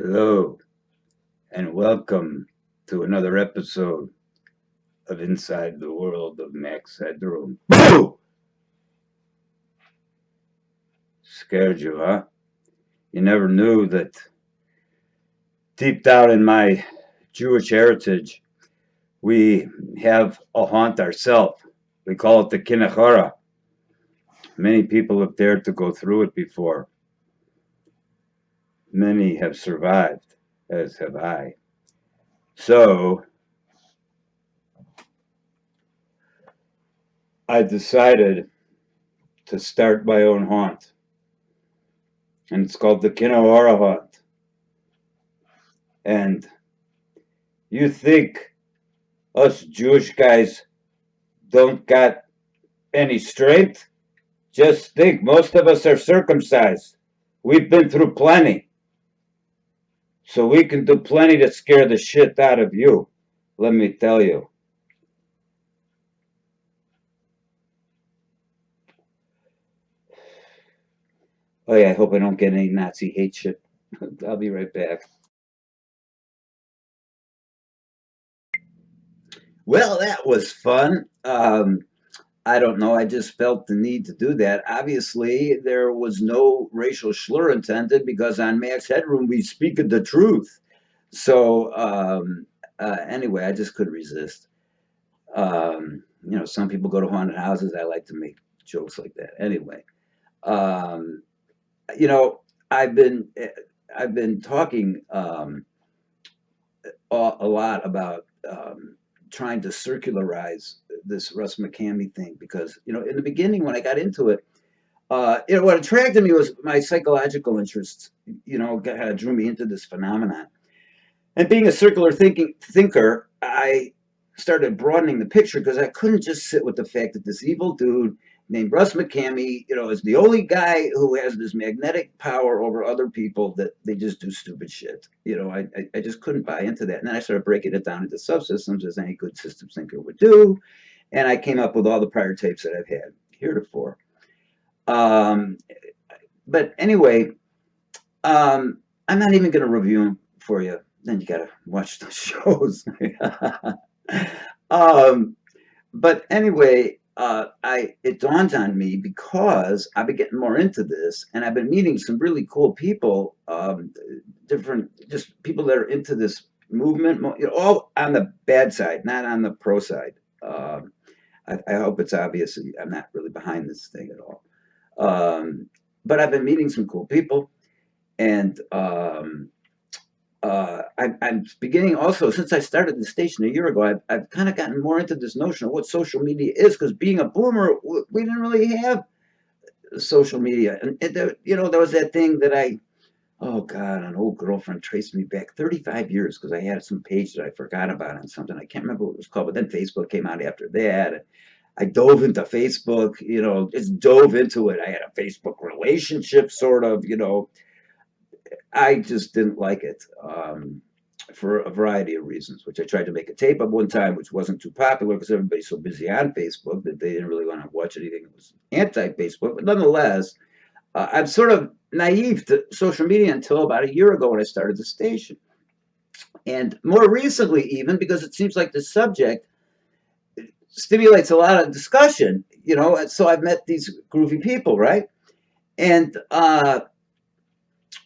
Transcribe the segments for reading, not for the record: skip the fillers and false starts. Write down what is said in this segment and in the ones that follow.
Hello, and welcome to another episode of Inside the World of MACK'S HEADROOM. Boo! Scared you, huh? You never knew that deep down in my Jewish heritage, we have a haunt ourselves. We call it the Kinechara. Many people have dared to go through it before. Many have survived, as have I. So I decided to start my own haunt, and it's called the Kinechara haunt. And you think us Jewish guys don't got any strength? Just think, most of us are circumcised. We've been through plenty. So we can do plenty to scare the shit out of you. Let me tell you. Oh yeah, I hope I don't get any Nazi hate shit. I'll be right back. Well, that was fun. I don't know. I just felt the need to do that. Obviously, there was no racial slur intended because on Max Headroom we speak of the truth. So anyway, I just couldn't resist. Some people go to haunted houses. I like to make jokes like that. Anyway, um, you know, I've been I've been talking a lot about trying to circularize this Russ McKamey thing because in the beginning when I got into it, what attracted me was my psychological interests. Kind of drew me into this phenomenon. And being a circular thinker, I started broadening the picture because I couldn't just sit with the fact that this evil dude named Russ McKamey, is the only guy who has this magnetic power over other people that they just do stupid shit. I just couldn't buy into that. And then I started breaking it down into subsystems as any good systems thinker would do. And I came up with all the prior tapes that I've had heretofore. Um, but anyway, I'm not even going to review them for you. Then you got to watch the shows. um, but anyway, it dawned on me because I've been getting more into this, and I've been meeting some really cool people, different just people that are into this movement, all on the bad side, not on the pro side. I hope it's obvious I'm not really behind this thing at all. But I've been meeting some cool people, and I'm beginning also, since I started the station a year ago, I've kind of gotten more into this notion of what social media is, because being a boomer, we didn't really have social media. And there was that thing that oh God, an old girlfriend traced me back 35 years because I had some page that I forgot about on something. I can't remember what it was called, but then Facebook came out after that. And I dove into Facebook, just dove into it. I had a Facebook relationship, sort of. I just didn't like it for a variety of reasons, which I tried to make a tape of one time, which wasn't too popular because everybody's so busy on Facebook that they didn't really want to watch anything that was anti-Facebook. But nonetheless, I'm sort of naive to social media until about a year ago when I started the station. And more recently, even because it seems like the subject stimulates a lot of discussion, so I've met these groovy people, right? And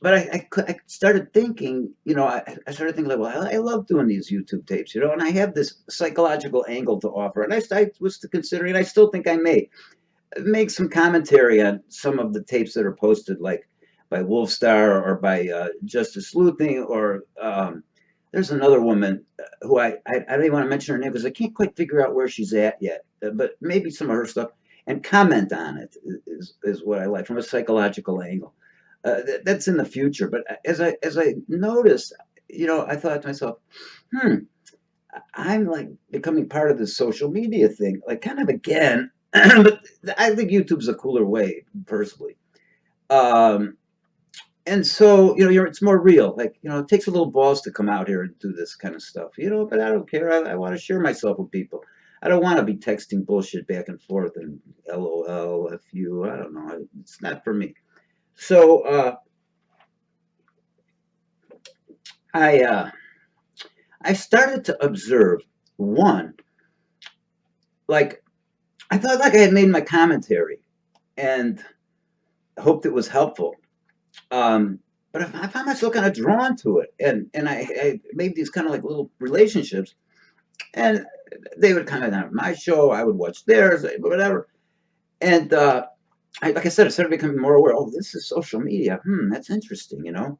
but I started thinking, I started thinking like, well, I love doing these YouTube tapes, and I have this psychological angle to offer. And I was considering, and I still think I may make some commentary on some of the tapes that are posted, like by Wolfstar or by Justice Sleuthing, or there's another woman who I don't even want to mention her name because I can't quite figure out where she's at yet, but maybe some of her stuff, and comment on it is what I like from a psychological angle. That's in the future. But as I noticed, I thought to myself, I'm like becoming part of this social media thing, like kind of again. But I think YouTube's a cooler way, personally. Um, and so it's more real. Like it takes a little balls to come out here and do this kind of stuff. But I don't care. I want to share myself with people. I don't want to be texting bullshit back and forth and LOL, F you. I don't know. It's not for me. So I uh, I started to observe one, like I thought like I had made my commentary and hoped it was helpful. Um, but I found myself kind of drawn to it, and I made these kind of like little relationships, and they would comment on my show, I would watch theirs, whatever, and like I said, I started becoming more aware. Oh, this is social media. That's interesting. No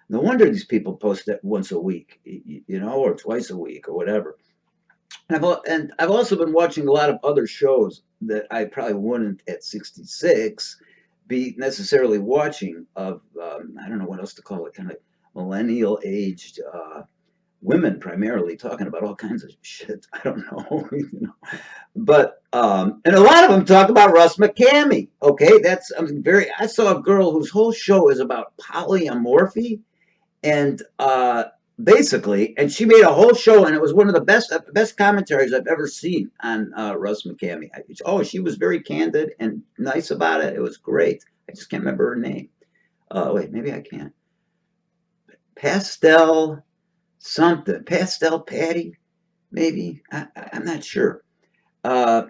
wonder these people post it once a week, or twice a week, or whatever. And I've also been watching a lot of other shows that I probably wouldn't at 66 be necessarily watching of I don't know what else to call it, kind of millennial aged women primarily talking about all kinds of shit. I don't know, but and a lot of them talk about Russ McKamey. Okay, that's very. I saw a girl whose whole show is about polyamorphy, and basically, and she made a whole show, and it was one of the best commentaries I've ever seen on Russ McKamey. Oh, she was very candid and nice about it. It was great. I just can't remember her name. Wait, maybe I can. Pastel something. Pastel Patty, maybe. I'm not sure. Uh,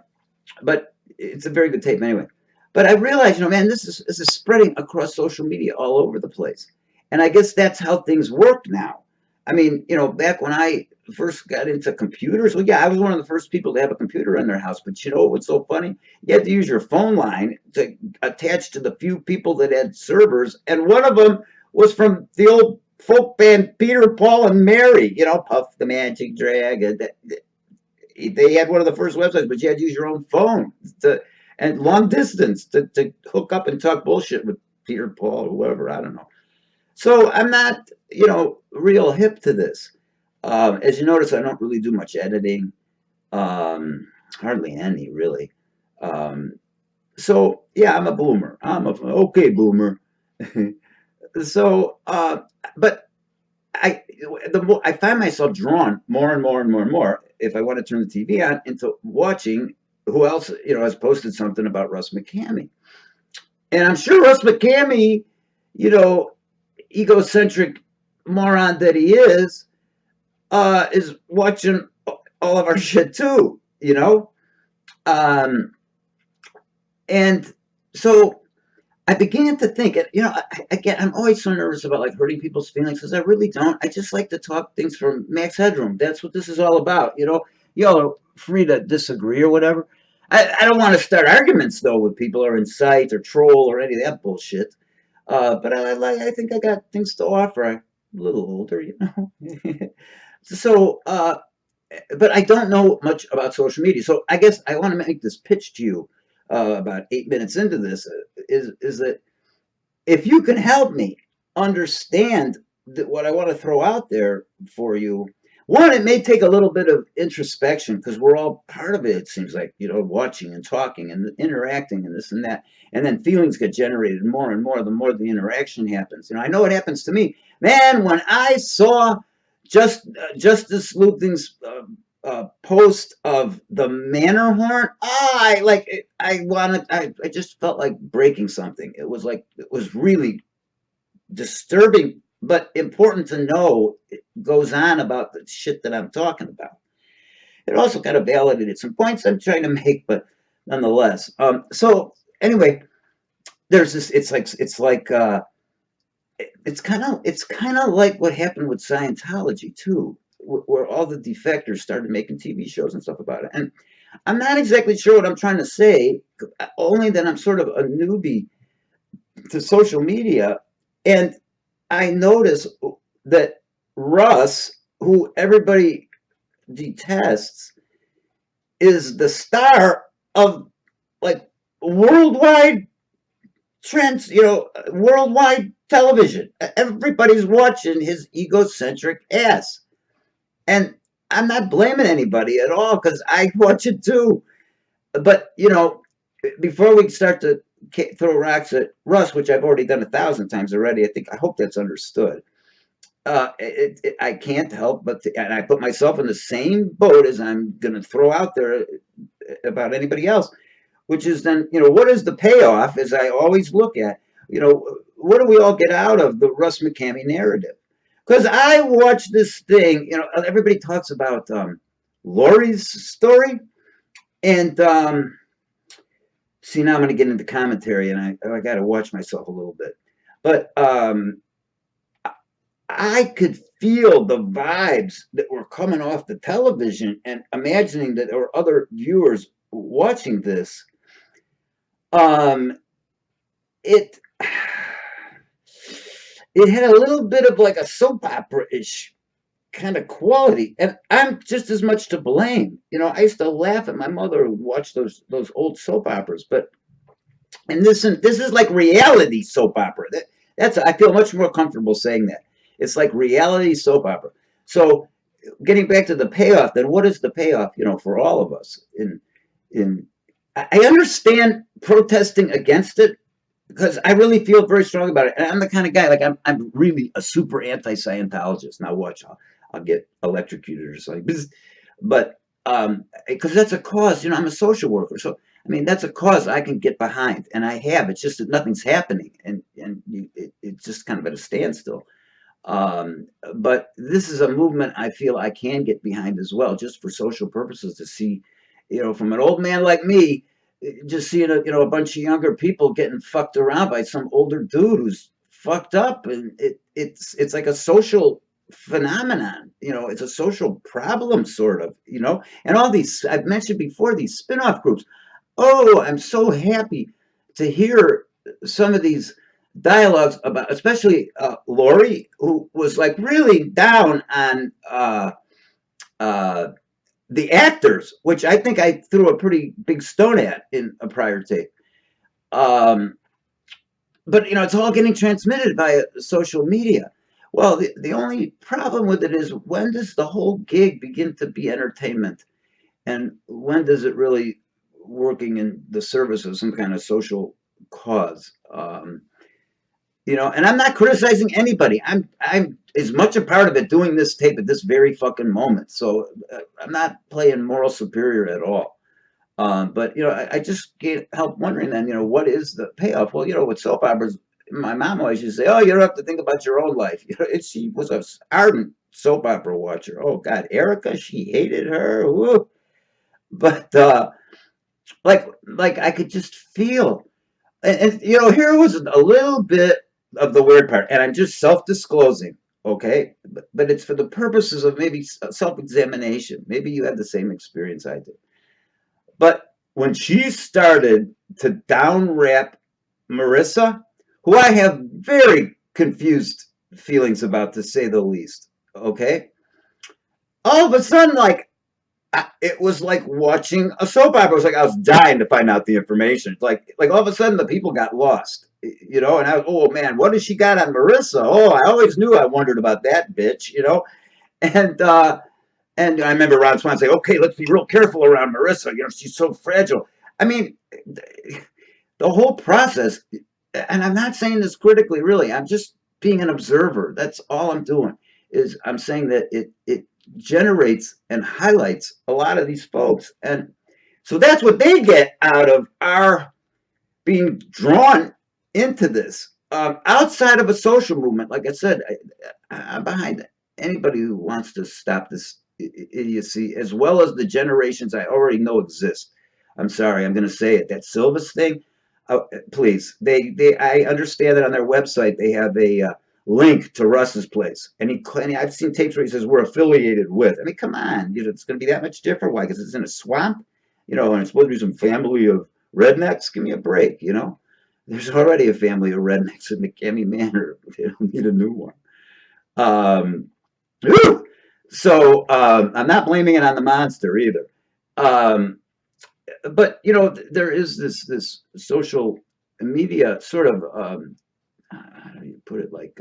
but it's a very good tape anyway. But I realized, man, this is spreading across social media all over the place, and I guess that's how things work now. I mean, back when I first got into computers, well, yeah, I was one of the first people to have a computer in their house. But what's so funny? You had to use your phone line to attach to the few people that had servers, and one of them was from the old folk band Peter, Paul, and Mary. Puff the Magic Dragon. They had one of the first websites, but you had to use your own phone and long distance to hook up and talk bullshit with Peter, Paul, or whoever. I don't know. So I'm not, real hip to this. As you notice, I don't really do much editing, hardly any, really. Um, so yeah, I'm a boomer. I'm a okay boomer. So, but I find myself drawn more and more and more and more if I want to turn the TV on into watching who else has posted something about Russ McKamey, and I'm sure Russ McKamey, you know, egocentric moron that he is watching all of our shit too, um, and so I began to think, again, I'm always so nervous about like hurting people's feelings because I really don't. I just like to talk things from Max Headroom. That's what this is all about. Y'all are free to disagree or whatever. I don't want to start arguments though with people or incite or troll or any of that bullshit. But I think I got things to offer. I'm a little older. So, but I don't know much about social media. So I guess I want to make this pitch to you about 8 minutes into this is that if you can help me understand what I want to throw out there for you, one, it may take a little bit of introspection because we're all part of it. It seems like watching and talking and interacting and this and that, and then feelings get generated more and more the more the interaction happens. I know it happens to me, man. When I saw Justice Lupton's post of the Manor horn, I just felt like breaking something. It was really disturbing, but important to know it goes on about the shit that I'm talking about. It also kind of validated some points I'm trying to make, but nonetheless. So anyway, there's this. It's kind of like what happened with Scientology too, where all the defectors started making TV shows and stuff about it. And I'm not exactly sure what I'm trying to say, only that I'm sort of a newbie to social media, and I notice that Russ, who everybody detests, is the star of like worldwide worldwide television. Everybody's watching his egocentric ass. And I'm not blaming anybody at all because I watch it too. But, before we start to throw rocks at Russ, which I've already done 1,000 times already, I hope that's understood. I can't help and I put myself in the same boat as I'm going to throw out there about anybody else, which is then, what is the payoff, as I always look at, what do we all get out of the Russ McKamey narrative? Because I watched this thing, everybody talks about Lori's story, and see, now I'm going to get into commentary, and I got to watch myself a little bit. But I could feel the vibes that were coming off the television, and imagining that there were other viewers watching this. Um, it it had a little bit of like a soap opera-ish kind of quality, and I'm just as much to blame. I used to laugh at my mother who watched those old soap operas, but and this is like reality soap opera. That's I feel much more comfortable saying that. It's like reality soap opera. So getting back to the payoff, then what is the payoff? For all of us. In I understand protesting against it because I really feel very strong about it, and I'm the kind of guy like I'm really a super anti-Scientologist. Now watch, I'll get electrocuted or something, but because that's a cause. I'm a social worker, so I mean, that's a cause I can get behind, and I have. It's just that nothing's happening, and it's just kind of at a standstill. But this is a movement I feel I can get behind as well, just for social purposes. To see, from an old man like me, just seeing a bunch of younger people getting fucked around by some older dude who's fucked up, and it's like a social phenomenon. It's a social problem, sort of. And all these I've mentioned before, these spin-off groups. Oh, I'm so happy to hear some of these dialogues about, especially Lori, who was like really down on uh, the actors, which I think I threw a pretty big stone at in a prior tape. Um, but it's all getting transmitted by social media. Well, the only problem with it is, when does the whole gig begin to be entertainment, and when does it really working in the service of some kind of social cause? And I'm not criticizing anybody. I'm as much a part of it doing this tape at this very fucking moment. So I'm not playing moral superior at all. But I just can't help wondering then, what is the payoff? Well, with soap operas, my mom always used to say, "Oh, you don't have to think about your own life." She was an ardent soap opera watcher. Oh God, Erica, she hated her. Woo. But like I could just feel, and here was a little bit of the weird part, and I'm just self-disclosing, okay? But it's for the purposes of maybe self-examination. Maybe you had the same experience I did. But when she started to down rap Marissa, who I have very confused feelings about, to say the least, okay? All of a sudden, like, it was like watching a soap opera. It was like I was dying to find out the information. Like all of a sudden the people got lost, and I was, oh man, what has she got on Marissa? Oh, I always knew I wondered about that bitch, and I remember Ron Swan saying, okay, let's be real careful around Marissa. She's so fragile. I mean, the whole process, and I'm not saying this critically, really. I'm just being an observer. That's all I'm doing. Is I'm saying that it generates and highlights a lot of these folks, and so that's what they get out of our being drawn into this. Outside of a social movement, like I said, I'm behind anybody who wants to stop this idiocy, as well as the generations I already know exist. I'm sorry, I'm going to say it. That Silvis thing, please. I understand that on their website they have a link to Russ's place, and I've seen tapes where he says we're affiliated with. I mean, come on, it's going to be that much different. Why? Because it's in a swamp, and it's supposed to be some family of rednecks. Give me a break, There's already a family of rednecks in McKamey Manor. They don't need a new one. So I'm not blaming it on the monster either. But there is this social media sort of how do you put it, like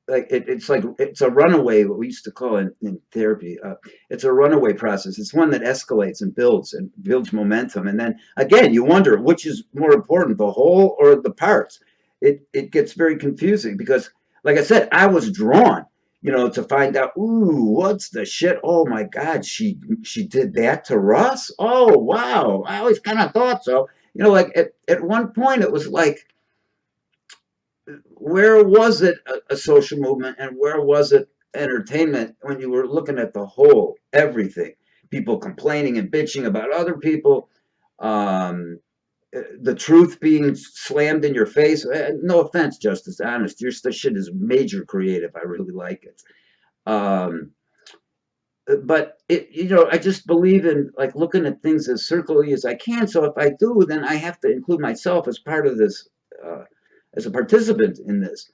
it's a runaway, what we used to call in therapy. It's a runaway process. It's one that escalates and builds momentum, and then again you wonder which is more important, the whole or the parts. It gets very confusing because, like I said, I was drawn, to find out, ooh, what's the shit? Oh my God, she did that to Russ? Oh wow, I always kind of thought so. Like at one point it was like where was it a social movement and where was it entertainment when you were looking at the whole, everything? People complaining and bitching about other people, um, the truth being slammed in your face. No offense, Justice, honest, your shit is major creative. I really like it. Um, but I just believe in like looking at things as circularly as I can. So if I do, then I have to include myself as part of this, as a participant in this.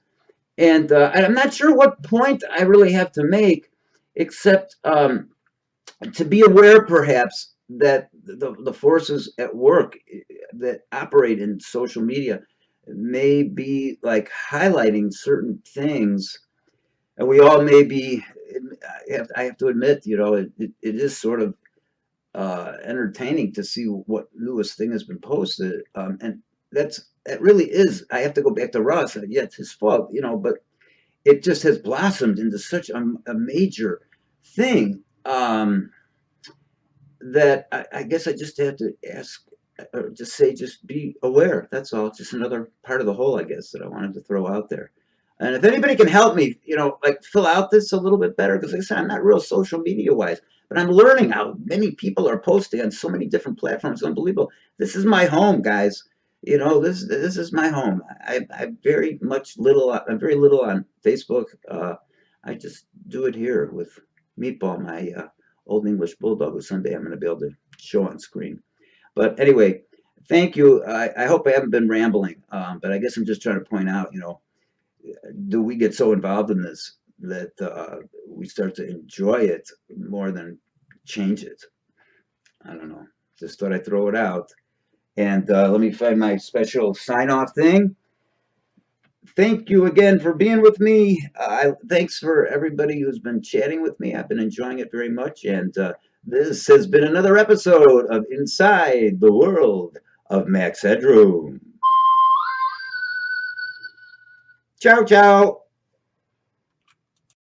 And I'm not sure what point I really have to make, except to be aware, perhaps, that the forces at work that operate in social media may be like highlighting certain things, and we all may be. I have to admit, it is sort of entertaining to see what newest thing has been posted, and that really is. I have to go back to Ross. Yeah, it's his fault, but it just has blossomed into such a major thing, that I guess I just have to ask, or just say, just be aware. That's all. It's just another part of the whole, I guess, that I wanted to throw out there. And if anybody can help me, like fill out this a little bit better, because like I said, I'm not real social media wise, but I'm learning how many people are posting on so many different platforms. Unbelievable. This is my home, guys. This is my home. I very much little. I'm very little on Facebook. I just do it here with Meatball, my Old English Bulldog, who someday I'm going to be able to show on screen. But anyway, thank you. I hope I haven't been rambling, but I guess I'm just trying to point out, do we get so involved in this that we start to enjoy it more than change it? I don't know. Just thought I'd throw it out. And let me find my special sign off thing. Thank you again for being with me. Thanks for everybody who's been chatting with me. I've been enjoying it very much. And this has been another episode of Inside the World of Max Headroom. Ciao, ciao.